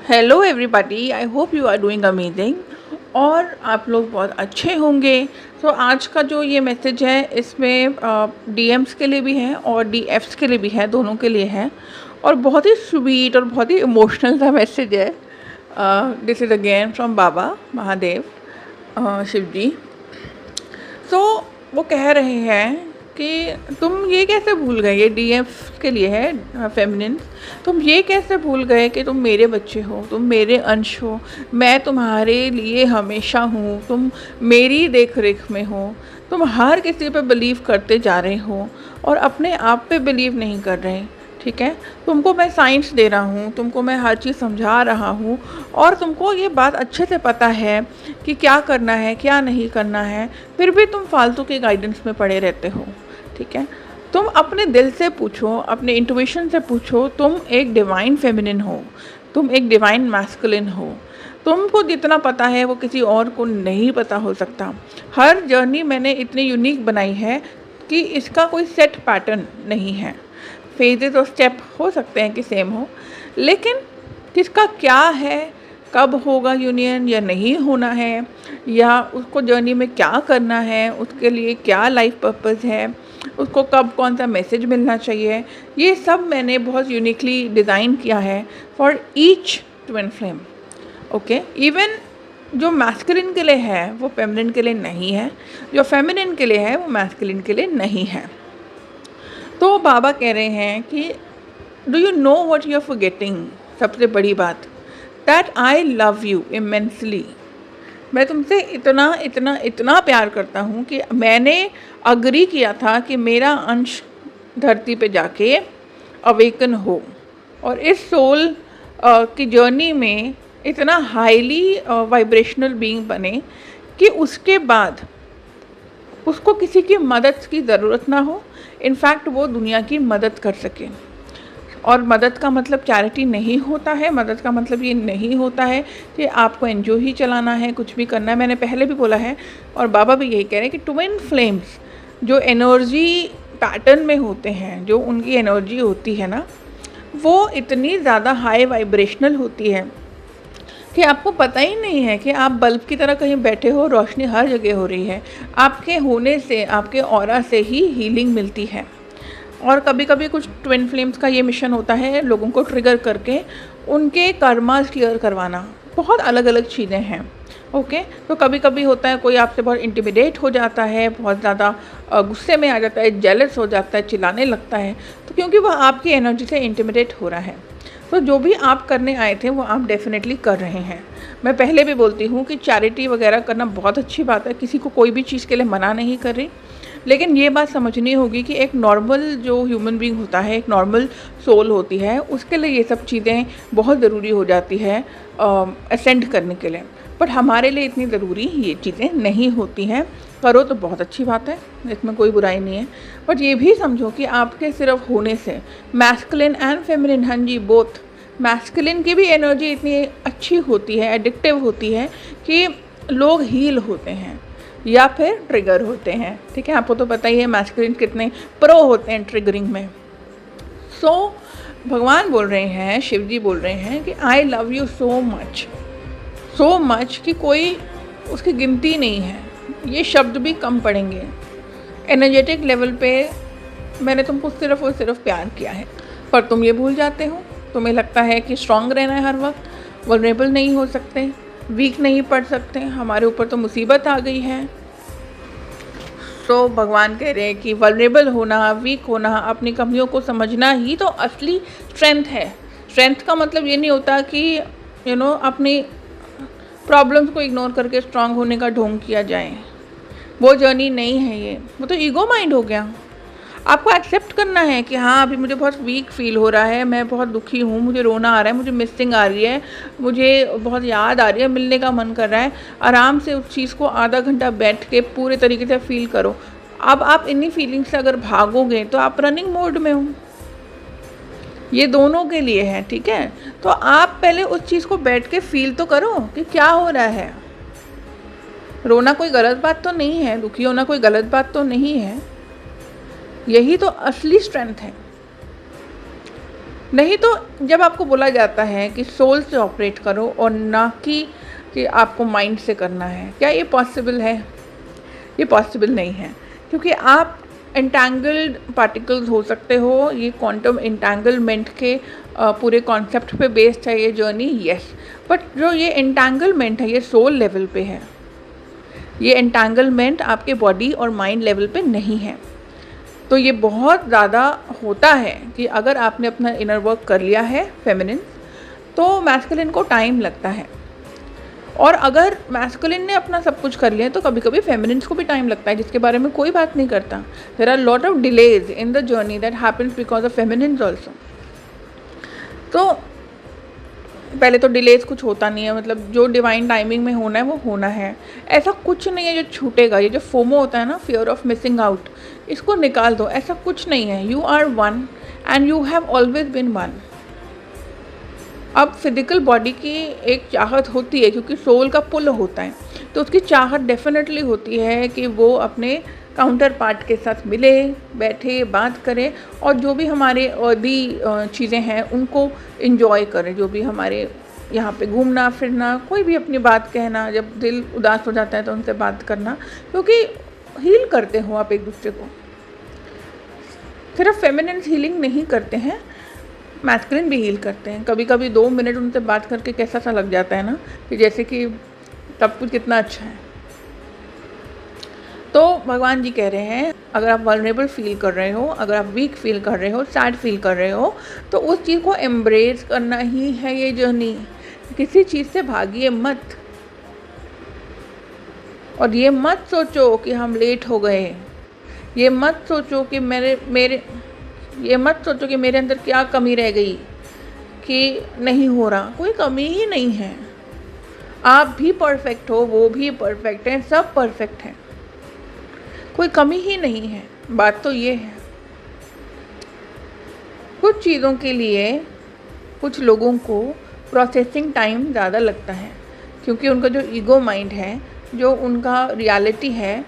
Hello everybody, I hope you are doing amazing और आप लोग बहुत अच्छे होंगे। तो आज का जो ये मैसेज है इसमें डीएम्स के लिए भी है और डीएफ्स के लिए भी है, दोनों के लिए है और बहुत ही स्वीट और बहुत ही इमोशनल सा मैसेज है। दिस इज़ अगेन फ्रॉम बाबा महादेव शिव जी। तो वो कह रहे हैं कि तुम ये कैसे भूल गए, ये डीएफ के लिए है फेमिनिन, तुम ये कैसे भूल गए कि तुम मेरे बच्चे हो, तुम मेरे अंश हो, मैं तुम्हारे लिए हमेशा हूँ, तुम मेरी देख रेख में हो। तुम हर किसी पे बिलीव करते जा रहे हो और अपने आप पे बिलीव नहीं कर रहे। ठीक है, तुमको मैं साइंस दे रहा हूँ, तुमको मैं हर चीज़ समझा रहा हूँ और तुमको ये बात अच्छे से पता है कि क्या करना है क्या नहीं करना है, फिर भी तुम फालतू के गाइडेंस में पड़े रहते हो। ठीक है, तुम अपने दिल से पूछो, अपने इंट्यूशन से पूछो, तुम एक डिवाइन फेमिनिन हो, तुम एक डिवाइन मैस्कुलिन हो। तुमको जितना पता है वो किसी और को नहीं पता हो सकता। हर जर्नी मैंने इतनी यूनिक बनाई है कि इसका कोई सेट पैटर्न नहीं है। फेजेस और स्टेप हो सकते हैं कि सेम हो, लेकिन किसका क्या है, कब होगा यूनियन या नहीं होना है, या उसको जर्नी में क्या करना है, उसके लिए क्या लाइफ पर्पस है, उसको कब कौन सा मैसेज मिलना चाहिए, ये सब मैंने बहुत यूनिकली डिज़ाइन किया है for each twin flame. Okay, even जो मैस्कुलिन के लिए है वो फेमिनिन के लिए नहीं है, जो फेमिनिन के लिए है वो मैस्कुलिन के लिए नहीं है। तो बाबा कह रहे हैं कि do you know what you are forgetting, सबसे बड़ी बात, that I love you immensely. मैं तुमसे इतना इतना इतना प्यार करता हूँ कि मैंने अग्री किया था कि मेरा अंश धरती पे जाके अवेकन हो और इस सोल की जर्नी में इतना हाईली वाइब्रेशनल बीइंग बने कि उसके बाद उसको किसी की मदद की ज़रूरत ना हो, इनफैक्ट वो दुनिया की मदद कर सके। और मदद का मतलब चैरिटी नहीं होता है, मदद का मतलब ये नहीं होता है कि आपको एनजीओ ही चलाना है, कुछ भी करना है। मैंने पहले भी बोला है और बाबा भी यही कह रहे हैं कि ट्विन फ्लेम्स जो एनर्जी पैटर्न में होते हैं, जो उनकी एनर्जी होती है ना, वो इतनी ज़्यादा हाई वाइब्रेशनल होती है कि आपको पता ही नहीं है कि आप बल्ब की तरह कहीं बैठे हो, रोशनी हर जगह हो रही है। आपके होने से, आपके ऑरा से ही हीलिंग मिलती है। और कभी कभी कुछ ट्विन फ्लेम्स का ये मिशन होता है लोगों को ट्रिगर करके उनके कर्मास क्लियर करवाना। बहुत अलग अलग चीज़ें हैं। ओके, तो कभी कभी होता है कोई आपसे बहुत इंटिमिडेट हो जाता है, बहुत ज़्यादा गुस्से में आ जाता है, जेलस हो जाता है, चिल्लाने लगता है, तो क्योंकि वह आपकी एनर्जी से इंटिमिडेट हो रहा है। तो जो भी आप करने आए थे वो आप डेफिनेटली कर रहे हैं। मैं पहले भी बोलती हूँ कि चैरिटी वगैरह करना बहुत अच्छी बात है, किसी को कोई भी चीज़ के लिए मना नहीं कर रही, लेकिन ये बात समझनी होगी कि एक नॉर्मल जो ह्यूमन बीइंग होता है, एक नॉर्मल सोल होती है, उसके लिए ये सब चीज़ें बहुत ज़रूरी हो जाती है असेंड करने के लिए। बट हमारे लिए इतनी ज़रूरी ये चीज़ें नहीं होती हैं। करो तो बहुत अच्छी बात है, इसमें कोई बुराई नहीं है, बट ये भी समझो कि आपके सिर्फ होने से मैस्कुलिन एंड फेमिनिन, हाँ जी बोथ, मैस्कुलिन की भी एनर्जी इतनी अच्छी होती है, एडिक्टिव होती है कि लोग हील होते हैं या फिर ट्रिगर होते हैं। ठीक है, आपको तो पता ही है मैस्कुलिन कितने प्रो होते हैं ट्रिगरिंग में। सो भगवान बोल रहे हैं, शिव जी बोल रहे हैं कि आई लव यू सो मच कि कोई उसकी गिनती नहीं है, ये शब्द भी कम पड़ेंगे। एनर्जेटिक लेवल पे मैंने तुमको सिर्फ और सिर्फ प्यार किया है, पर तुम ये भूल जाते हो। तुम्हें लगता है कि स्ट्रांग रहना है हर वक्त, वल्नरेबल नहीं हो सकते, वीक नहीं पड़ सकते, हमारे ऊपर तो मुसीबत आ गई है। तो भगवान कह रहे हैं कि वल्नरेबल होना, वीक होना, अपनी कमियों को समझना ही तो असली स्ट्रेंथ है। स्ट्रेंथ का मतलब ये नहीं होता कि अपनी प्रॉब्लम्स को इग्नोर करके स्ट्रांग होने का ढोंग किया जाए, वो जर्नी नहीं है ये, वो तो ईगो माइंड हो गया। आपको एक्सेप्ट करना है कि हाँ अभी मुझे बहुत वीक फील हो रहा है, मैं बहुत दुखी हूँ, मुझे रोना आ रहा है, मुझे मिसिंग आ रही है, मुझे बहुत याद आ रही है, मिलने का मन कर रहा है। आराम से उस चीज़ को आधा घंटा बैठ के पूरे तरीके से फील करो। अब आप इन्हीं फीलिंग्स से अगर भागोगे तो आप रनिंग मोड में हो। ये दोनों के लिए है, ठीक है। तो आप पहले उस चीज़ को बैठ के फील तो करो कि क्या हो रहा है। रोना कोई गलत बात तो नहीं है, दुखी होना कोई गलत बात तो नहीं है, यही तो असली स्ट्रेंथ है। नहीं तो जब आपको बोला जाता है कि सोल से ऑपरेट करो और ना कि आपको माइंड से करना है, क्या ये पॉसिबल है? ये पॉसिबल नहीं है, क्योंकि आप एंटैंगल्ड पार्टिकल्स हो सकते हो। ये क्वांटम एंटैंगलमेंट के पूरे कॉन्सेप्ट पे बेस्ड है ये जर्नी, यस। बट जो ये एंटैंगलमेंट है ये सोल लेवल पे है, ये एंटैंगलमेंट आपके बॉडी और माइंड लेवल पे नहीं है। तो ये बहुत ज़्यादा होता है कि अगर आपने अपना इनर वर्क कर लिया है फेमिनिन, तो मैस्कुलिन को टाइम लगता है। और अगर मैस्कुलिन ने अपना सब कुछ कर लिया तो कभी कभी फेमिनिन्स को भी टाइम लगता है, जिसके बारे में कोई बात नहीं करता। There are lot of delays in the journey that happens because of feminines also. तो पहले तो डिलेज कुछ होता नहीं है, मतलब जो डिवाइन टाइमिंग में होना है वो होना है। ऐसा कुछ नहीं है जो छूटेगा। ये जो फोमो होता है ना, फियर ऑफ मिसिंग आउट, इसको निकाल दो। ऐसा कुछ नहीं है। You are one and you have always been one. अब फिजिकल बॉडी की एक चाहत होती है, क्योंकि सोल का पुल होता है, तो उसकी चाहत डेफिनेटली होती है कि वो अपने काउंटर पार्ट के साथ मिले, बैठे, बात करे, और जो भी हमारे अर्दी चीज़ें हैं उनको इन्जॉय करें। जो भी हमारे यहाँ पे घूमना फिरना, कोई भी अपनी बात कहना, जब दिल उदास हो जाता है तो उनसे बात करना, क्योंकि हील करते हो आप एक दूसरे को। सिर्फ फेमिनिन हीलिंग नहीं करते हैं, मैस्कुलिन भी हील करते हैं। कभी कभी 2 मिनट उनसे बात करके कैसा सा लग जाता है ना, कि जैसे कि सब कुछ कितना अच्छा है। तो भगवान जी कह रहे हैं, अगर आप वल्नरेबल फील कर रहे हो, अगर आप वीक फील कर रहे हो, सैड फील कर रहे हो, तो उस चीज़ को एम्ब्रेस करना ही है ये जर्नी। किसी चीज़ से भागिए मत, और ये मत सोचो कि हम लेट हो गए, ये मत सोचो कि ये मत सोचो कि मेरे अंदर क्या कमी रह गई, कि नहीं हो रहा। कोई कमी ही नहीं है। आप भी परफेक्ट हो, वो भी परफेक्ट हैं, सब परफेक्ट हैं, कोई कमी ही नहीं है। बात तो ये है, कुछ चीज़ों के लिए कुछ लोगों को प्रोसेसिंग टाइम ज़्यादा लगता है, क्योंकि उनका जो ईगो माइंड है, जो उनका रियलिटी है,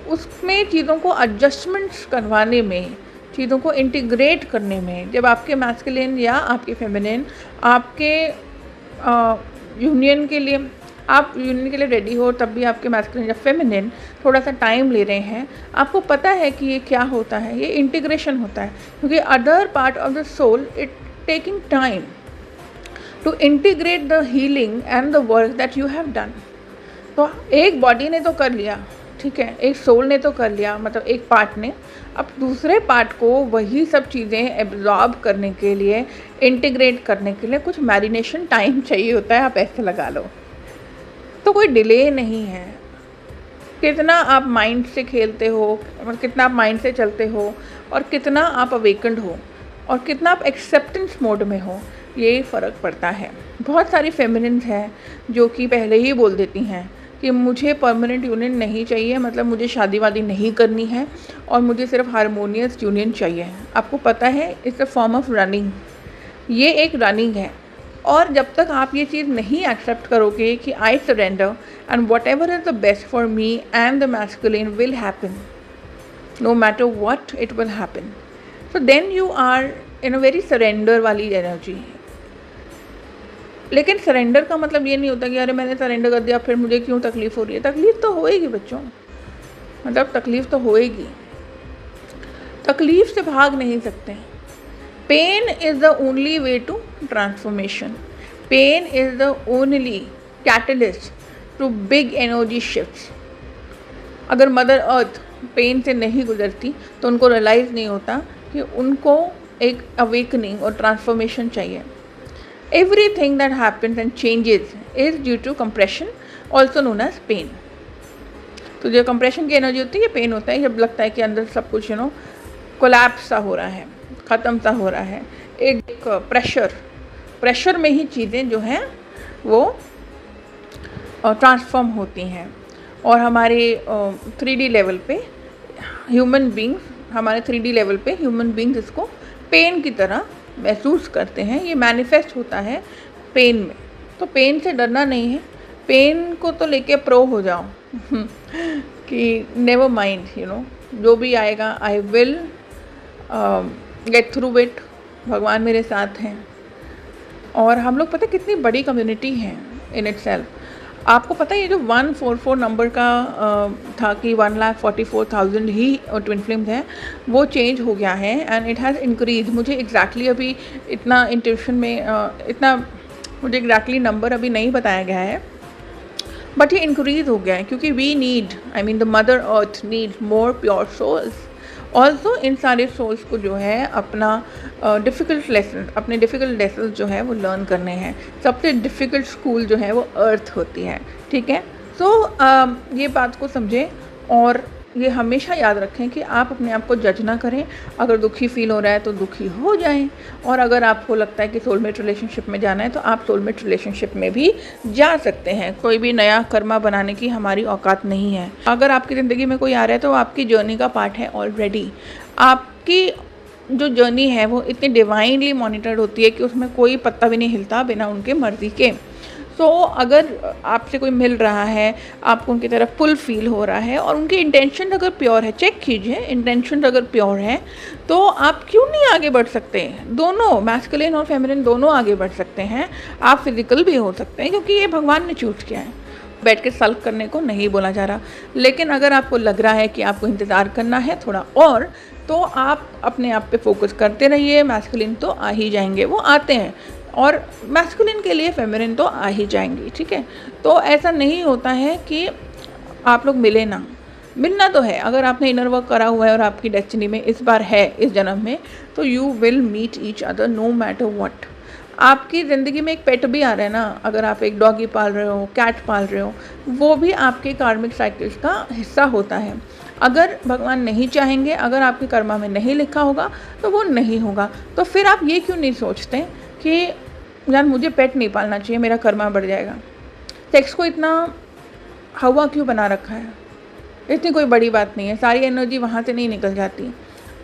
उसमें चीज़ों को एडजस्टमेंट्स करवाने में, चीज़ों को इंटीग्रेट करने में, जब आपके मैस्कुलिन या आपके फेमिनिन आपके यूनियन के लिए, आप यूनियन के लिए रेडी हो, तब भी आपके मैस्कुलिन या फेमिनिन थोड़ा सा टाइम ले रहे हैं। आपको पता है कि ये क्या होता है, ये इंटीग्रेशन होता है, क्योंकि other part of the soul it taking time to integrate the healing and the work that you have done. तो एक बॉडी ने तो कर लिया, ठीक है, एक सोल ने तो कर लिया, मतलब एक पार्ट ने। अब दूसरे पार्ट को वही सब चीज़ें एब्जॉर्ब करने के लिए, इंटीग्रेट करने के लिए कुछ मैरिनेशन टाइम चाहिए होता है, आप ऐसे लगा लो। तो कोई डिले नहीं है। कितना आप माइंड से खेलते हो, कितना आप माइंड से चलते हो, और कितना आप अवेकन्ड हो, और कितना आप एक्सेप्टेंस मोड में हो, ये फ़र्क पड़ता है। बहुत सारी फेमिनिन्स हैं जो कि पहले ही बोल देती हैं कि मुझे परमानेंट यूनियन नहीं चाहिए, मतलब मुझे शादी वादी नहीं करनी है, और मुझे सिर्फ हारमोनियस यूनियन चाहिए। आपको पता है, it's a form of running, ये एक रनिंग है। और जब तक आप ये चीज़ नहीं एक्सेप्ट करोगे कि I surrender and whatever is the best for me and the masculine will happen, no matter what it will happen, so then you are in a very surrender वाली एनर्जी। लेकिन surrender का मतलब ये नहीं होता कि अरे मैंने सरेंडर कर दिया फिर मुझे क्यों तकलीफ़ हो रही है। तकलीफ़ तो होएगी बच्चों, मतलब तकलीफ़ तो होएगी, तकलीफ़ से भाग नहीं सकते। Pain is the only way to transformation, pain is the only catalyst to big energy shifts. अगर मदर अर्थ पेन से नहीं गुजरती तो उनको रियलाइज़ नहीं होता कि उनको एक अवेकनिंग और ट्रांसफॉर्मेशन चाहिए। Everything that happens and changes is due to compression, also known as pain. तो जो कंप्रेशन की एनर्जी होती है ये पेन होता है, जब लगता है कि अंदर सब कुछ कोलैप्स सा हो रहा है, ख़त्म सा हो रहा है। एक प्रेशर में ही चीज़ें जो हैं वो ट्रांसफॉर्म होती हैं। और हमारे 3D लेवल पे ह्यूमन बींग्स, हमारे 3D लेवल पे ह्यूमन बींग्स इसको पेन की तरह महसूस करते हैं। ये मैनिफेस्ट होता है पेन में। तो पेन से डरना नहीं है, पेन को तो लेके प्रो हो जाओ कि नेवर माइंड, जो भी आएगा I will get through it, भगवान मेरे साथ हैं। और हम लोग पता है कितनी बड़ी कम्युनिटी है इन इटसेल्फ। आपको पता है ये जो 144 नंबर का था कि 1,44,000 ही ट्विन फिल्म्स हैं, वो चेंज हो गया है एंड इट हैज़ इंक्रीज। मुझे एग्जैक्टली अभी इतना इंट्यूशन में इतना मुझे एग्जैक्टली नंबर अभी नहीं बताया गया है, बट ये इंक्रीज हो गया है क्योंकि we need, I mean the mother earth need more pure souls. Also in सारे सोल्स को जो है अपना डिफ़िकल्ट लेसन जो है वो लर्न करने हैं। सबसे डिफ़िकल्ट स्कूल जो है वो अर्थ होती है, ठीक है। सो ये बात को समझें और ये हमेशा याद रखें कि आप अपने आप को जज ना करें। अगर दुखी फील हो रहा है तो दुखी हो जाएं, और अगर आपको लगता है कि सोलमेट रिलेशनशिप में जाना है तो आप सोलमेट रिलेशनशिप में भी जा सकते हैं। कोई भी नया कर्मा बनाने की हमारी औकात नहीं है। अगर आपकी ज़िंदगी में कोई आ रहा है तो आपकी जर्नी का पार्ट है ऑलरेडी। आपकी जो जर्नी है वो इतनी डिवाइनली मॉनिटर्ड होती है कि उसमें कोई पत्ता भी नहीं हिलता बिना उनके मर्ज़ी के। सो अगर आपसे कोई मिल रहा है, आपको उनकी तरफ पुल फील हो रहा है और उनकी इंटेंशन अगर प्योर है, चेक कीजिए इंटेंशन अगर प्योर है तो आप क्यों नहीं आगे बढ़ सकते। दोनों मैस्कुलिन और फेमिनिन दोनों आगे बढ़ सकते हैं। आप फिजिकल भी हो सकते हैं क्योंकि ये भगवान ने चूज़ किया है। बैठ के सल्व करने को नहीं बोला जा रहा, लेकिन अगर आपको लग रहा है कि आपको इंतज़ार करना है थोड़ा और, तो आप अपने आप पे फोकस करते रहिए। मैस्कुलिन तो आ ही जाएंगे, वो आते हैं, और मैस्कुलिन के लिए फेमिनिन तो आ ही जाएंगी, ठीक है। तो ऐसा नहीं होता है कि आप लोग मिले ना, मिलना तो है। अगर आपने इनर वर्क करा हुआ है और आपकी डेस्टिनी में इस बार है, इस जन्म में, तो you will meet each other no matter what. आपकी ज़िंदगी में एक पेट भी आ रहा है ना, अगर आप एक डॉगी पाल रहे हो, कैट पाल रहे हो, वो भी आपके कार्मिक साइकिल्स का हिस्सा होता है। अगर भगवान नहीं चाहेंगे, अगर आपके कर्मा में नहीं लिखा होगा तो वो नहीं होगा। तो फिर आप ये क्यों नहीं सोचते कि यार मुझे पेट नहीं पालना चाहिए, मेरा कर्मा बढ़ जाएगा। सेक्स को इतना हवा क्यों बना रखा है? इतनी कोई बड़ी बात नहीं है, सारी एनर्जी वहाँ से नहीं निकल जाती।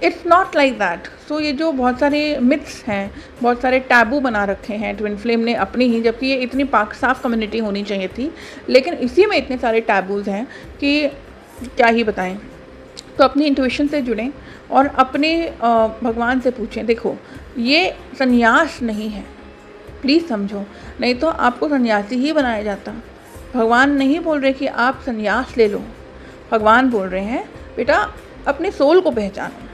It's not like that. So ये जो बहुत सारे मिथ्स हैं, बहुत सारे टैबू बना रखे हैं ट्विन फ्लेम ने अपनी ही, जबकि ये इतनी पाक साफ कम्युनिटी होनी चाहिए थी, लेकिन इसी में इतने सारे टैबूज़ हैं कि क्या ही बताएं। तो अपनी इंट्यूशन से जुड़ें और अपने भगवान से पूछें। देखो, ये संन्यास नहीं है, प्लीज़ समझो, नहीं तो आपको सन्यासी ही बनाया जाता। भगवान नहीं बोल रहे कि आप संन्यास ले लो। भगवान बोल रहे हैं बेटा अपने सोल को पहचानो,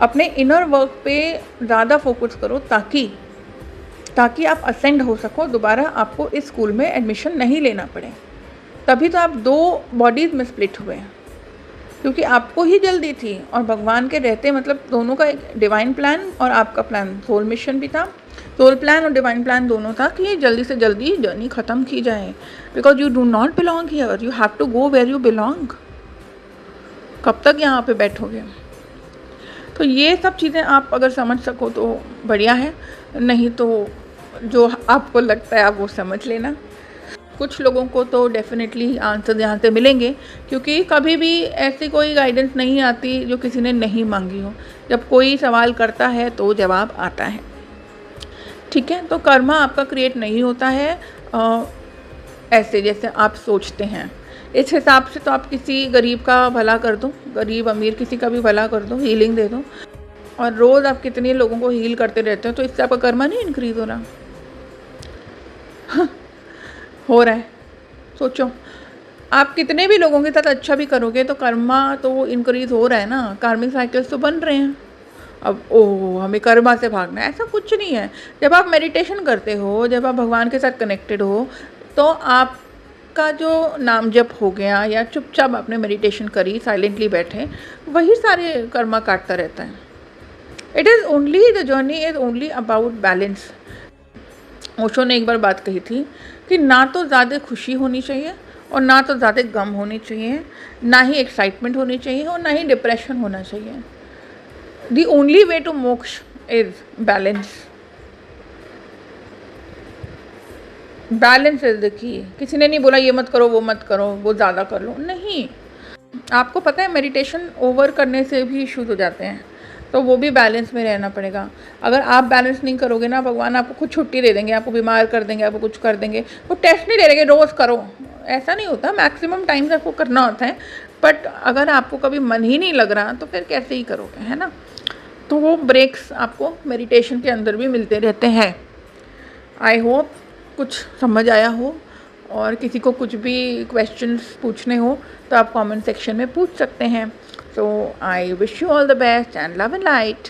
अपने इनर वर्क पे ज़्यादा फोकस करो ताकि आप असेंड हो सको, दोबारा आपको इस स्कूल में एडमिशन नहीं लेना पड़े। तभी तो आप 2 बॉडीज़ में स्प्लिट हुए, क्योंकि आपको ही जल्दी थी और भगवान के रहते, मतलब दोनों का एक डिवाइन प्लान और आपका प्लान सोल मिशन भी था। सोल प्लान और डिवाइन प्लान दोनों था कि ये जल्दी से जल्दी जर्नी ख़त्म की जाए, because you do not belong here, you have to go where you belong. कब तक यहाँ पे बैठोगे? तो ये सब चीज़ें आप अगर समझ सको तो बढ़िया है, नहीं तो जो आपको लगता है आप वो समझ लेना। कुछ लोगों को तो डेफिनेटली आंसर यहाँ से मिलेंगे, क्योंकि कभी भी ऐसी कोई गाइडेंस नहीं आती जो किसी ने नहीं मांगी हो। जब कोई सवाल करता है तो जवाब आता है, ठीक है। तो कर्मा आपका क्रिएट नहीं होता है ऐसे जैसे आप सोचते हैं। इस हिसाब से तो आप किसी गरीब का भला कर दो, गरीब अमीर किसी का भी भला कर दो, हीलिंग दे दो, और रोज़ आप कितने लोगों को हील करते रहते हो, तो इससे आपका कर्मा नहीं इंक्रीज़ हो रहा? हो रहा है। सोचो, आप कितने भी लोगों के साथ अच्छा भी करोगे तो कर्मा तो इंक्रीज़ हो रहा है ना, कार्मिक साइकिल्स तो बन रहे हैं। अब ओह हमें कर्मा से भागना है, ऐसा कुछ नहीं है। जब आप मेडिटेशन करते हो, जब आप भगवान के साथ कनेक्टेड हो, तो आपका जो नाम जप हो गया या चुपचाप आपने मेडिटेशन करी, साइलेंटली बैठे, वही सारे कर्मा काटता रहता है। It is only, the journey is only about balance. Osho ने एक बार बात कही थी कि ना तो ज़्यादा खुशी होनी चाहिए और ना तो ज़्यादा गम होनी चाहिए, ना ही एक्साइटमेंट होनी चाहिए और ना ही डिप्रेशन होना चाहिए। The only way to मोक्ष is balance. Balance is the key. किसी ने नहीं बोला ये मत करो, वो मत करो, वो ज़्यादा कर लो, नहीं। आपको पता है मेडिटेशन ओवर करने से भी इश्यूज हो जाते हैं, तो वो भी बैलेंस में रहना पड़ेगा। अगर आप बैलेंस नहीं करोगे ना, भगवान आपको खुद छुट्टी दे देंगे, आपको बीमार कर देंगे, आपको कुछ कर देंगे। वो टेस्ट नहीं ले रहे रोज़ करो, ऐसा नहीं होता। मैक्सिमम टाइम्स आपको करना होता है, बट अगर आपको कभी मन ही नहीं लग रहा तो फिर कैसे ही करोगे, है ना। तो वो ब्रेक्स आपको मेडिटेशन के अंदर भी मिलते रहते हैं। आई होप कुछ समझ आया हो, और किसी को कुछ भी क्वेश्चंस पूछने हो तो आप कमेंट सेक्शन में पूछ सकते हैं। So I wish you all the best and love and light.